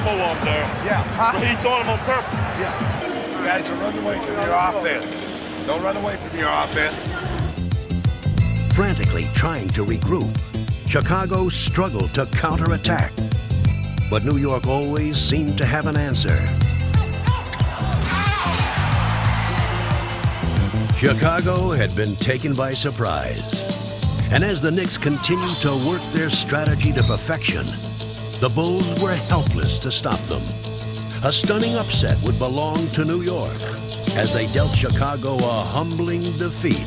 elbow up there. Yeah. Huh? But he thought him on purpose. Yeah. You guys are running away from your offense. Don't run away from your offense. Frantically trying to regroup, Chicago struggled to counterattack. But New York always seemed to have an answer. Chicago had been taken by surprise. And as the Knicks continued to work their strategy to perfection, the Bulls were helpless to stop them. A stunning upset would belong to New York as they dealt Chicago a humbling defeat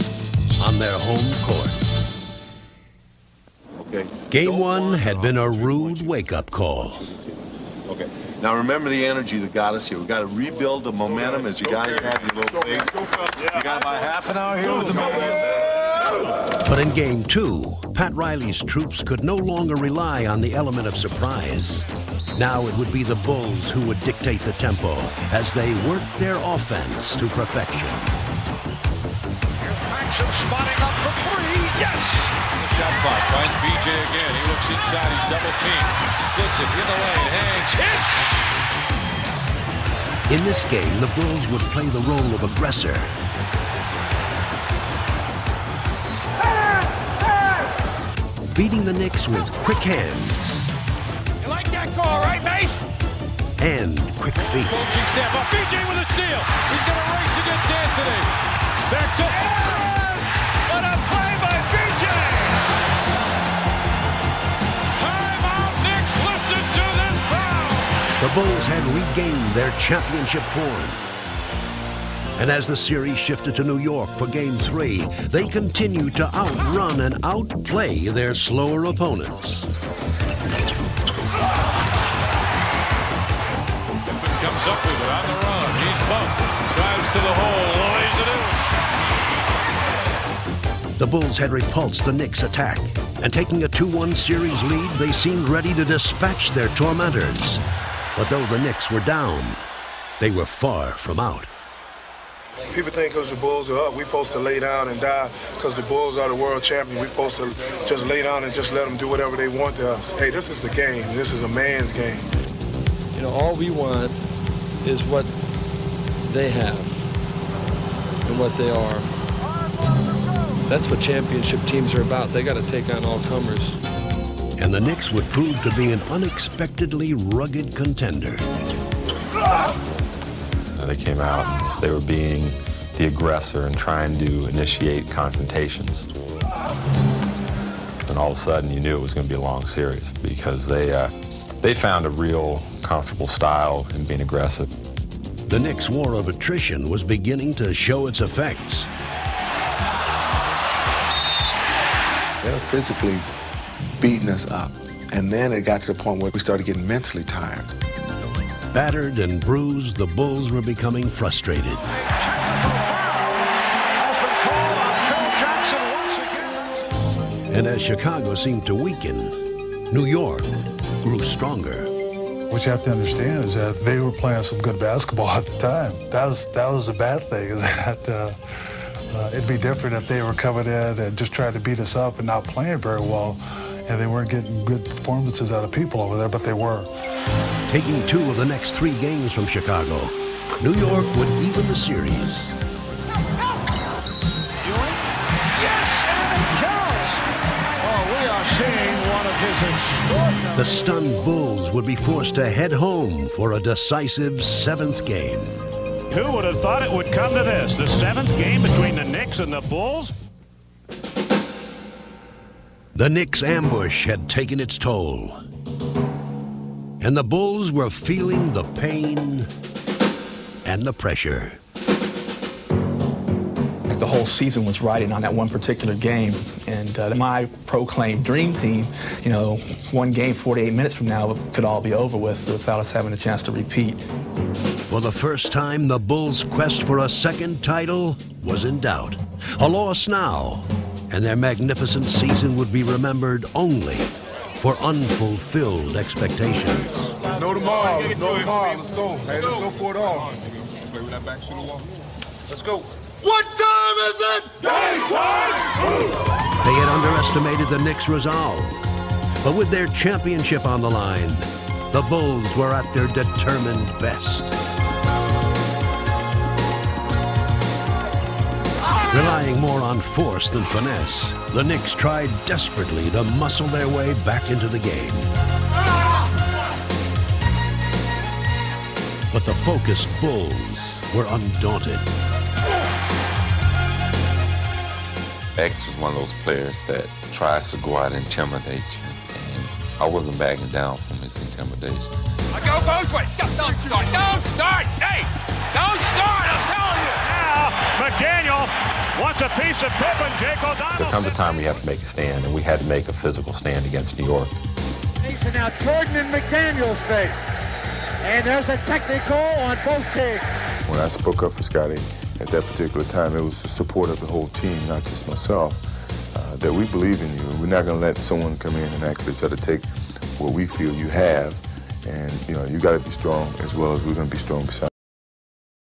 on their home court. Okay. Game one had been a rude wake-up call. Okay. Now remember the energy that got us here. We got to rebuild the momentum as you guys have your little things. You got about half an hour here with the momentum. But in game two, Pat Riley's troops could no longer rely on the element of surprise. Now it would be the Bulls who would dictate the tempo as they worked their offense to perfection. Here's Paxson spotting up for three. Yes! The shot clock finds BJ again. He looks inside. He's double teamed. Splits it in the lane. Hangs. Hits! In this game, the Bulls would play the role of aggressor. Beating the Knicks with quick hands. You like that call, right, Mace? And quick feet. Coaching step up. BJ with a steal. He's going to race against Anthony. Back to... Yes! What a play by BJ! Timeout, Knicks. Listen to this crowd. The Bulls had regained their championship form. And as the series shifted to New York for Game 3, they continued to outrun and outplay their slower opponents. Comes up with it on the run. He's bumped. Drives to the hole. Lays it in. The Bulls had repulsed the Knicks' attack. And taking a 2-1 series lead, they seemed ready to dispatch their tormentors. But though the Knicks were down, they were far from out. People think because the Bulls are up, we're supposed to lay down and die because the Bulls are the world champion. We're supposed to just lay down and just let them do whatever they want to us. Hey, this is the game. This is a man's game. You know, all we want is what they have and what they are. That's what championship teams are about. They got to take on all comers. And the Knicks would prove to be an unexpectedly rugged contender. They came out, they were being the aggressor and trying to initiate confrontations. And all of a sudden you knew it was going to be a long series because they found a real comfortable style in being aggressive. The Knicks' war of attrition was beginning to show its effects. They're physically beating us up. And then it got to the point where we started getting mentally tired. Battered and bruised, the Bulls were becoming frustrated. And as Chicago seemed to weaken, New York grew stronger. What you have to understand is that they were playing some good basketball at the time. That was a bad thing, is that it'd be different if they were coming in and just trying to beat us up and not playing very well, and they weren't getting good performances out of people over there, but they were. Taking 2 of the next 3 games from Chicago, New York would even the series. Yes, and it counts! Oh, we are seeing one of his extraordinary... The stunned Bulls would be forced to head home for a decisive 7th game. Who would have thought it would come to this? The 7th game between the Knicks and the Bulls? The Knicks' ambush had taken its toll. And the Bulls were feeling the pain and the pressure. The whole season was riding on that one particular game. And my proclaimed dream team, you know, one game, 48 minutes from now, could all be over with without us having a chance to repeat. For the first time, the Bulls' quest for a second title was in doubt. A loss now, and their magnificent season would be remembered only for unfulfilled expectations. No tomorrow. No tomorrow. Let's go. Hey, let's go for it all. Play with that back to the wall. Let's go. What time is it? Game time! They had underestimated the Knicks' resolve. But with their championship on the line, the the Bulls were at their determined best. Relying more on force than finesse, the Knicks tried desperately to muscle their way back into the game. But the focused Bulls were undaunted. X was one of those players that tries to go out and intimidate you, and I wasn't backing down from his intimidation. I go both ways. Don't start. Don't start. Hey, don't start. I'm telling you. Now, McDaniel wants a piece of Pippen. Jake O'Donnell. There comes a time we have to make a stand, and we had to make a physical stand against New York. Now Jordan and McDaniel's face. And there's a technical on both teams. When I spoke up for Scotty at that particular time, it was the support of the whole team, not just myself, that we believe in you. We're not going to let someone come in and actually try to take what we feel you have. And, you know, you got to be strong as well as we're going to be strong beside you.